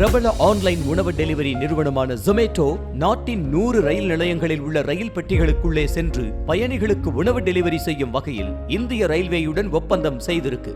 பிரபல ஆன்லைன் உணவு டெலிவரி நிறுவனமான Zomato நாட்டின் 100 ரயில் நிலையங்களில் உள்ள ரயில் பெட்டிகளுக்குள்ளே சென்று பயணிகளுக்கு உணவு டெலிவரி செய்யும் வகையில் இந்திய ரயில்வேயுடன் ஒப்பந்தம் செய்திருக்கு.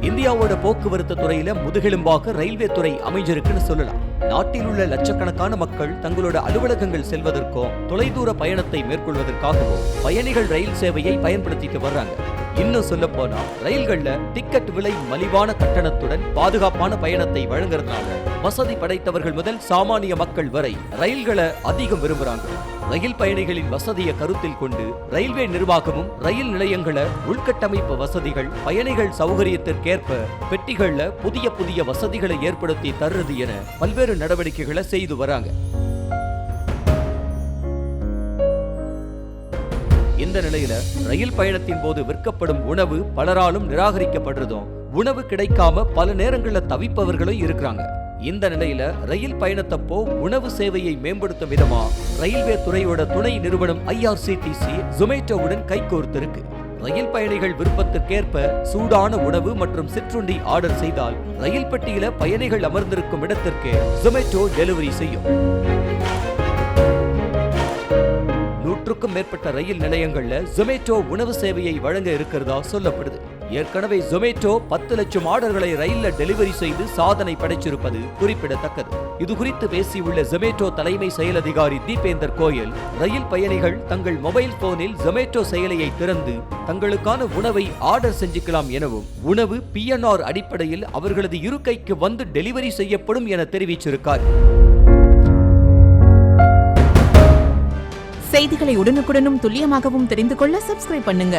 இந்தியாவோட போக்குவரத்து துறையில முதுகெலும்பாக ரயில்வே துறை அமைஞ்சிருக்குன்னு சொல்லலாம். நாட்டில் உள்ள லட்சக்கணக்கான மக்கள் தங்களோட அலுவலகங்கள் செல்வதற்கோ தொலைதூர பயணத்தை மேற்கொள்வதற்காகவோ பயணிகள் ரயில் சேவையை பயன்படுத்திட்டு வர்றாங்க. இன்னும் சொல்ல போனா ரயில்கள்ல டிக்கெட் விலை மலிவான கட்டணத்துடன் பாதுகாப்பான பயணத்தை வழங்குறதுனால வசதி படைத்தவர்கள் முதல் சாமானிய மக்கள் வரை ரயில்களை அதிகம் விரும்புறாங்க. ரயில் பயணிகளின் வசதியை கருத்தில் கொண்டு ரயில்வே நிர்வாகமும் ரயில் நிலையங்கள உள்கட்டமைப்பு வசதிகள் பயணிகள் சௌகரியத்திற்கேற்ப பெட்டிகள்ல புதிய வசதிகளை ஏற்படுத்தி தருவது என பல்வேறு நடவடிக்கைகளை செய்து வராங்க. இந்த நிலையில ரயில் பயணத்தின் போது விற்கப்படும் உணவு பலராலும் நிராகரிக்கப்படுறதும் உணவு கிடைக்காம பல நேரங்களில் தவிப்பவர்களும் இருக்கிறாங்க. இந்த நிலையில ரயில் பயணத்தப்போ உணவு சேவையை மேம்படுத்தும் விதமா ரயில்வே துறையோட துணை நிறுவனம் IRCTC Zomatoவுடன் கைகோர்த்திருக்கு. ரயில் பயணிகள் விருப்பத்திற்கேற்ப சூடான உணவு மற்றும் சிற்றுண்டி ஆர்டர் செய்தால் ரயில் பெட்டியில பயணிகள் அமர்ந்திருக்கும் இடத்திற்கு Zomato டெலிவரி செய்யும். 100க்கும் மேற்பட்ட ரயில் நிலையங்கள்ல Zomato உணவு சேவையை வழங்க இருக்கிறதா சொல்லப்படுது. ஏற்கனவே Zomato 10 லட்சம் ஆர்டர்களை ரயில்ல டெலிவரி செய்து சாதனை படைச்சிருப்பது குறிப்பிடத்தக்கது. இது குறித்து பேசியுள்ள Zomato தலைமை செயல் அதிகாரி தீபேந்தர் கோயல், ரயில் பயணிகள் தங்கள் மொபைல் போனில் Zomato செயலியை திறந்து தங்களுக்கான உணவை ஆர்டர் செஞ்சுக்கலாம் எனவும் உணவு PNR அடிப்படையில் அவர்களது இருக்கைக்கு வந்து டெலிவரி செய்யப்படும் என தெரிவிச்சிருக்கார். செய்திகளை உடனுக்குடனும் துல்லியமாகவும் தெரிந்து கொள்ள சப்ஸ்கிரைப் பண்ணுங்க.